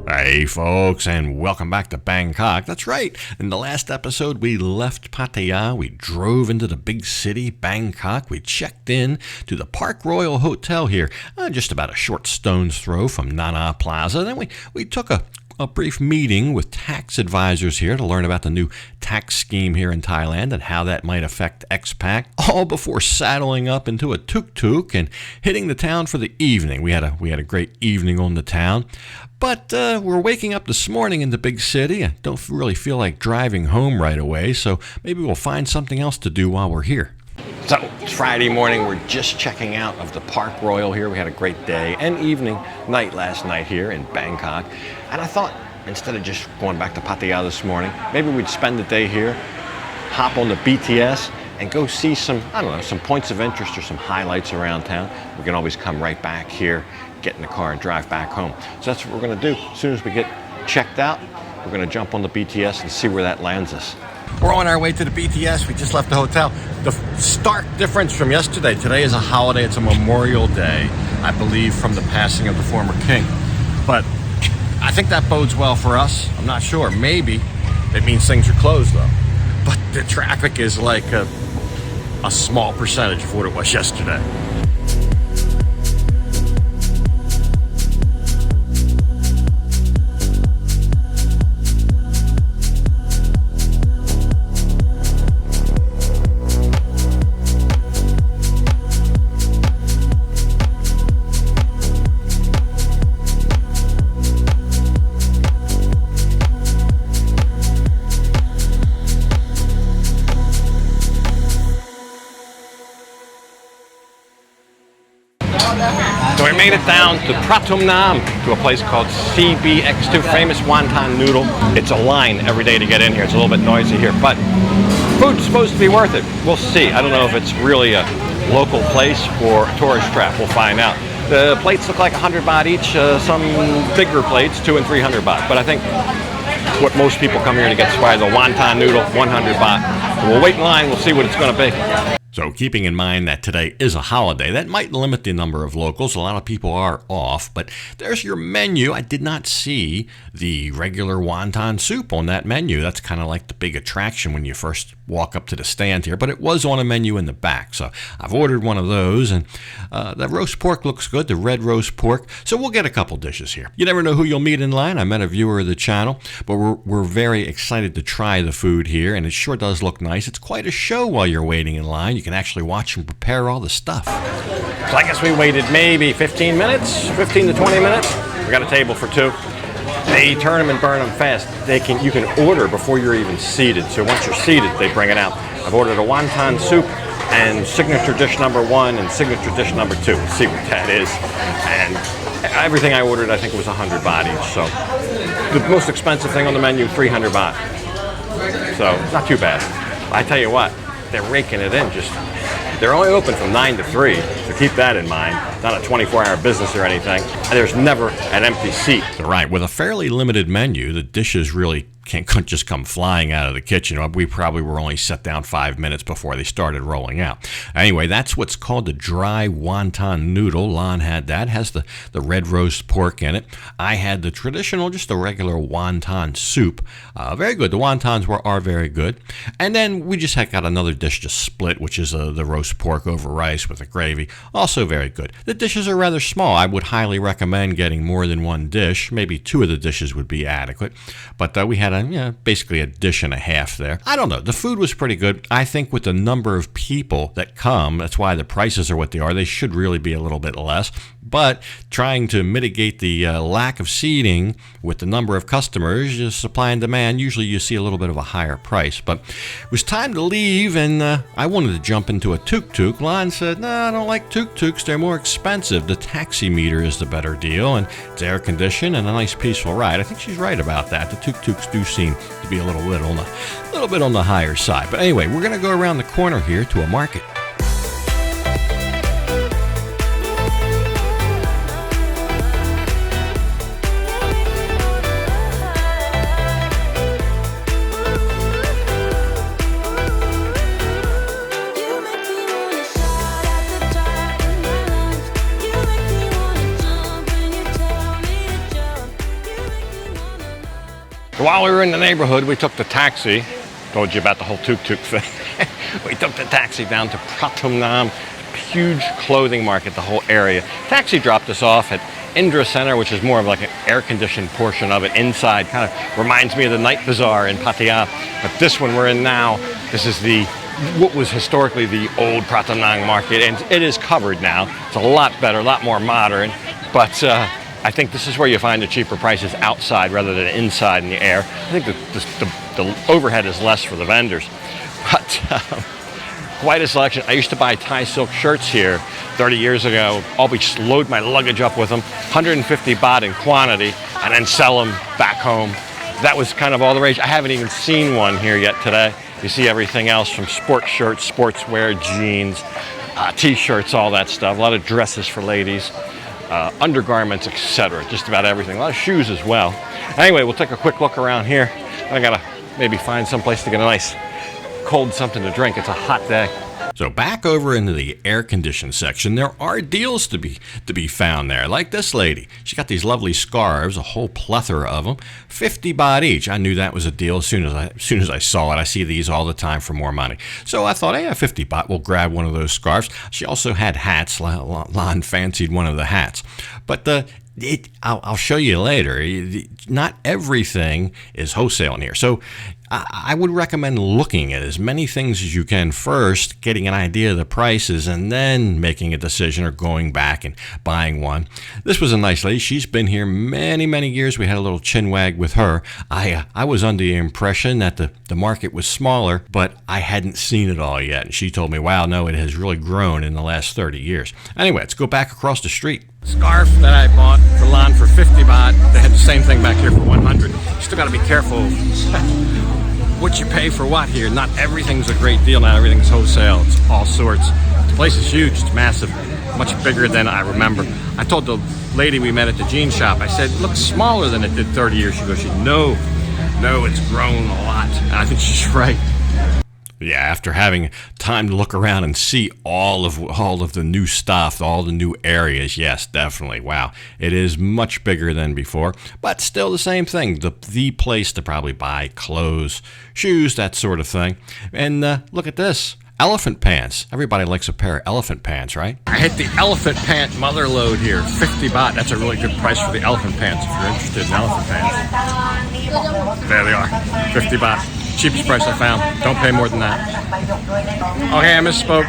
Hey folks, and welcome back to Bangkok. That's right, in the last episode we left Pattaya, we drove into the big city, Bangkok, we checked in to the Park Royal Hotel here, just about a short stone's throw from Nana Plaza. Then we took a brief meeting with tax advisors here to learn about the new tax scheme here in Thailand and how that might affect expat, all before saddling up into a tuk-tuk and hitting the town for the evening. We had a great evening on the town, but we're waking up this morning in the big city. I don't really feel like driving home right away, so maybe we'll find something else to do while we're here. So, it's Friday morning, we're just checking out of the Park Royal here. We had a great day and night last night here in Bangkok. And I thought, instead of just going back to Pattaya this morning, maybe we'd spend the day here, hop on the BTS, and go see some points of interest or some highlights around town. We can always come right back here, get in the car and drive back home. So that's what we're gonna do. As soon as we get checked out, we're gonna jump on the BTS and see where that lands us. We're on our way to the BTS. We just left the hotel. The stark difference from yesterday. Today is a holiday. It's a Memorial Day, I believe, from the passing of the former king. But I think that bodes well for us. I'm not sure. Maybe it means things are closed, though. But the traffic is like a small percentage of what it was yesterday. So we made it down to Pratunam, to a place called CBX2, famous wonton noodle. It's a line every day to get in here. It's a little bit noisy here, but food's supposed to be worth it. We'll see. I don't know if it's really a local place or a tourist trap. We'll find out. The plates look like 100 baht each. Some bigger plates, 200 and 300 baht. But I think what most people come here to get is probably the wonton noodle, 100 baht. So we'll wait in line. We'll see what it's going to be. So keeping in mind that today is a holiday, that might limit the number of locals. A lot of people are off, but there's your menu. I did not see the regular wonton soup on that menu. That's kind of like the big attraction when you first walk up to the stand here, but it was on a menu in the back. So I've ordered one of those, and the roast pork looks good, the red roast pork. So we'll get a couple dishes here. You never know who you'll meet in line. I met a viewer of the channel, but we're very excited to try the food here, and it sure does look nice. It's quite a show while you're waiting in line. You can actually watch them prepare all the stuff. So I guess we waited maybe 15 minutes, 15 to 20 minutes. We got a table for two. They turn them and burn them fast. You can order before you're even seated. So once you're seated, they bring it out. I've ordered a wonton soup and signature dish number 1 and signature dish number 2. Let's see what that is. And everything I ordered, I think it was 100 baht each. So the most expensive thing on the menu, 300 baht. So not too bad. I tell you what, they're raking it in. They're only open from 9 to 3, so keep that in mind. It's not a 24-hour business or anything. And there's never an empty seat. Right, with a fairly limited menu, the dishes really can't just come flying out of the kitchen. We probably were only set down 5 minutes before they started rolling out. Anyway, that's what's called the dry wonton noodle. Lon had that. It has the red roast pork in it. I had the traditional, just the regular wonton soup. Very good. The wontons are very good. And then we just got another dish to split, which is the roast pork over rice with the gravy. Also very good. The dishes are rather small. I would highly recommend getting more than one dish. Maybe 2 of the dishes would be adequate. But we had basically a dish and a half there. I don't know. The food was pretty good. I think with the number of people that come, that's why the prices are what they are. They should really be a little bit less. But trying to mitigate the lack of seating with the number of customers, just supply and demand, usually you see a little bit of a higher price. But it was time to leave, and I wanted to jump into a tuk-tuk. Lon said, no, I don't like tuk-tuks. They're more expensive. The taxi meter is the better deal, and it's air-conditioned and a nice, peaceful ride. I think she's right about that. The tuk-tuks do seem to be a little bit on the higher side. But anyway, we're going to go around the corner here to a market. So while we were in the neighborhood, we took the taxi. Told you about the whole tuk-tuk thing. We took the taxi down to Pratunam, huge clothing market, the whole area. Taxi dropped us off at Indra Center, which is more of like an air-conditioned portion of it inside. Kind of reminds me of the night bazaar in Pattaya. But this one we're in now, this is what was historically the old Pratunam market, and it is covered now. It's a lot better, a lot more modern, but I think this is where you find the cheaper prices outside rather than inside in the air. I think the overhead is less for the vendors, but quite a selection. I used to buy Thai silk shirts here 30 years ago. Always load my luggage up with them, 150 baht in quantity, and then sell them back home. That was kind of all the rage. I haven't even seen one here yet today. You see everything else from sports shirts, sportswear, jeans, t-shirts, all that stuff. A lot of dresses for ladies, undergarments, etc. Just about everything. A lot of shoes as well. Anyway, we'll take a quick look around here. I gotta maybe find some place to get a nice cold something to drink. It's a hot day. So back over into the air-conditioned section, there are deals to be found there. Like this lady. She got these lovely scarves, a whole plethora of them, 50 baht each. I knew that was a deal as soon as I saw it. I see these all the time for more money. So I thought, hey, 50 baht, we'll grab one of those scarves. She also had hats. Lon fancied one of the hats. But I'll show you later. Not everything is wholesale in here. So I would recommend looking at as many things as you can first, getting an idea of the prices, and then making a decision or going back and buying one. This was a nice lady. She's been here many, many years. We had a little chin wag with her. I was under the impression that the market was smaller, but I hadn't seen it all yet. And she told me, wow, no, it has really grown in the last 30 years. Anyway, let's go back across the street. Scarf that I bought for Lon for 50 baht. They had the same thing back here for 100. You still got to be careful what you pay for what here. Not everything's a great deal. Not everything's wholesale. It's all sorts. The place is huge. It's massive. Much bigger than I remember. I told the lady we met at the jean shop, I said, it looks smaller than it did 30 years ago. She said, no, it's grown a lot. And I think she's right. Yeah, after having time to look around and see all of the new stuff, all the new areas, yes, definitely. Wow, it is much bigger than before, but still the same thing. The place to probably buy clothes, shoes, that sort of thing. And look at this. Elephant pants. Everybody likes a pair of elephant pants, right? I hit the elephant pant mother load here, 50 baht. That's a really good price for the elephant pants if you're interested in elephant pants. There they are, 50 baht. Cheapest price I found. Don't pay more than that. Okay, I misspoke.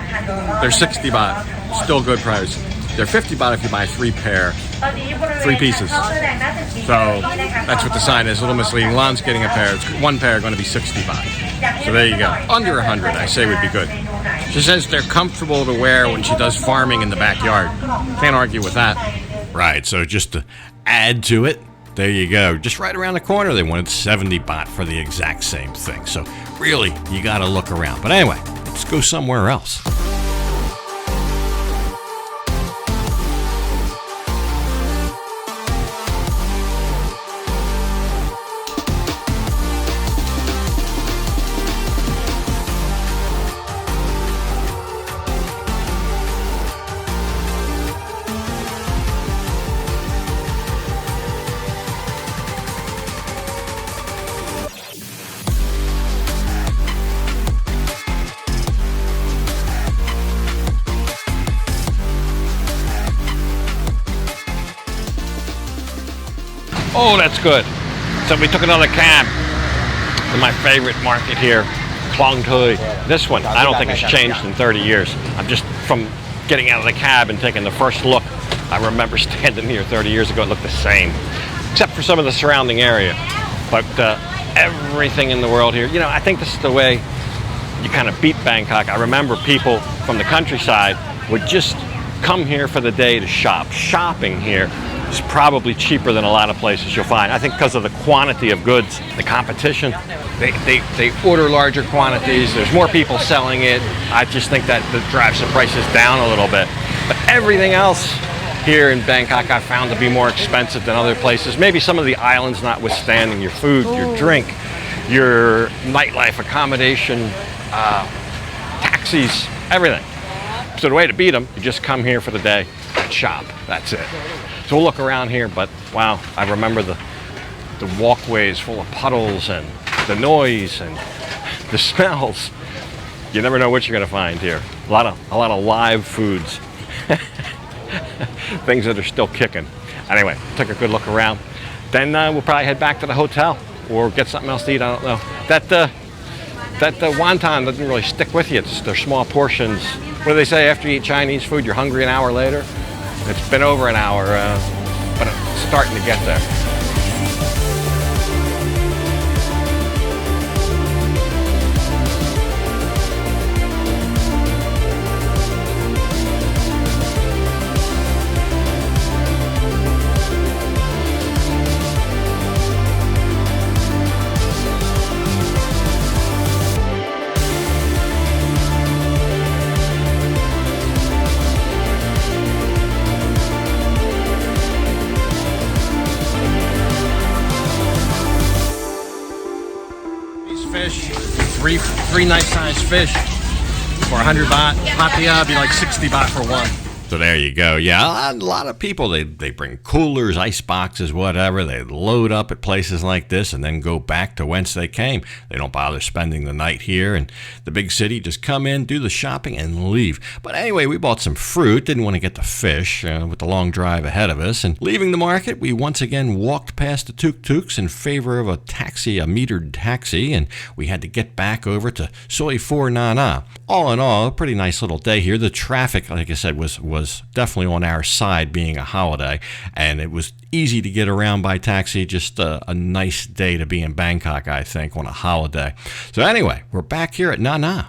They're 60 baht. Still good price. They're 50 baht if you buy 3 pieces. So that's what the sign is. A little misleading. Lon's getting a pair. It's 1 pair going to be 60 baht. So there you go. Under 100, I say, would be good. She says they're comfortable to wear when she does farming in the backyard. Can't argue with that. Right. So just to add to it, there you go. Just right around the corner, they wanted 70 baht for the exact same thing. So really, you got to look around. But anyway, let's go somewhere else. Oh, that's good. So we took another cab to my favorite market here, Klong Tui. This one, I don't think it's changed in 30 years. I'm just from getting out of the cab and taking the first look. I remember standing here 30 years ago, it looked the same, except for some of the surrounding area. But everything in the world here, I think this is the way you kind of beat Bangkok. I remember people from the countryside would just come here for the day to shop. Shopping here is probably cheaper than a lot of places you'll find. I think because of the quantity of goods, the competition, they order larger quantities. There's more people selling it. I just think that drives the prices down a little bit. But everything else here in Bangkok I found to be more expensive than other places. Maybe some of the islands notwithstanding. Your food, your drink, your nightlife, accommodation, taxis, everything. So the way to beat them, you just come here for the day and shop. That's it. So we'll look around here, but wow, I remember the the walkways full of puddles and the noise and the smells. You never know what you're going to find here. A lot of live foods. Things that are still kicking. Anyway, took a good look around. Then we'll probably head back to the hotel or get something else to eat. I don't know. That wonton doesn't really stick with you. They're small portions. What do they say? After you eat Chinese food, you're hungry an hour later? It's been over an hour, but it's starting to get there. Fish, three nice sized fish for 100 baht. Pattaya would be like 60 baht for one. So there you go. Yeah, a lot of people, they bring coolers, ice boxes, whatever. They load up at places like this and then go back to whence they came. They don't bother spending the night here in the big city. Just come in, do the shopping, and leave. But anyway, we bought some fruit. Didn't want to get the fish with the long drive ahead of us. And leaving the market, we once again walked past the tuk-tuks in favor of a metered taxi. And we had to get back over to Soi 4 Nana. All in all, a pretty nice little day here. The traffic, like I said, was definitely on our side, being a holiday, and it was easy to get around by taxi. Just a nice day to be in Bangkok, I think, on a holiday. So anyway, we're back here at Nana.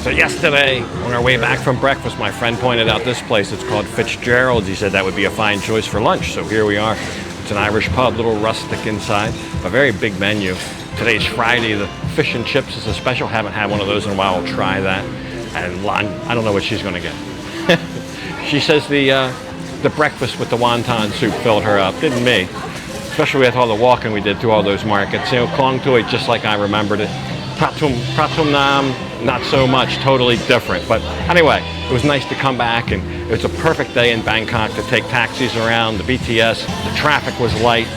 So yesterday, on our way back from breakfast, my friend pointed out this place. It's called Fitzgerald's. He said that would be a fine choice for lunch. So here we are. It's an Irish pub, little rustic inside, a very big menu. Today's Friday. The fish and chips is a special. Haven't had one of those in a while. I'll try that. And I don't know what she's going to get. She says the breakfast with the wonton soup filled her up. Didn't me. Especially with all the walking we did through all those markets. You know, clung to it just like I remembered it. Pratunam, not so much. Totally different. But anyway, it was nice to come back, and it was a perfect day in Bangkok to take taxis around, the BTS. The traffic was light.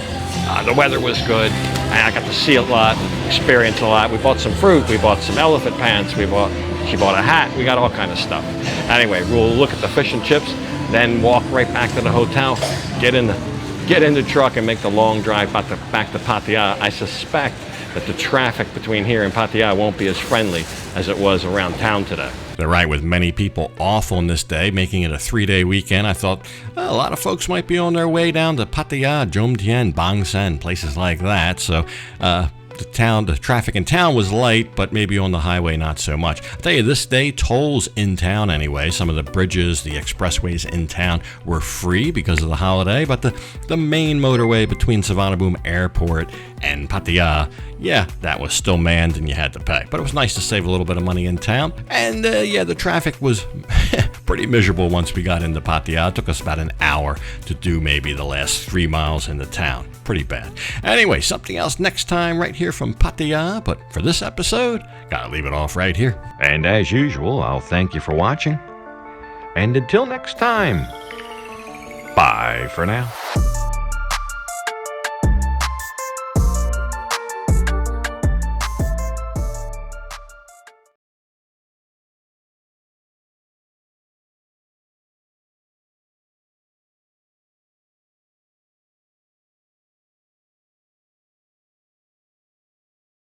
The weather was good. And I got to see a lot, experience a lot. We bought some fruit. We bought some elephant pants. She bought a hat. We got all kind of stuff. Anyway, we'll look at the fish and chips, then walk right back to the hotel, get in the truck and make the long drive back to Pattaya. I suspect that the traffic between here and Pattaya won't be as friendly as it was around town today. They're right, with many people off on this day, making it a 3-day weekend. I thought a lot of folks might be on their way down to Pattaya, Jomtien, Bang Sen, places like that. So the traffic in town was light, but maybe on the highway not so much. I'll tell you, this day, tolls in town anyway. Some of the bridges, the expressways in town were free because of the holiday, but the main motorway between Savannabhumi Airport and Pattaya, yeah, that was still manned and you had to pay. But it was nice to save a little bit of money in town. And yeah, the traffic was pretty miserable once we got into Pattaya. It took us about an hour to do maybe the last 3 miles into town. Pretty bad. Anyway, something else next time right here from Pattaya. But for this episode, gotta leave it off right here. And as usual, I'll thank you for watching. And until next time, bye for now.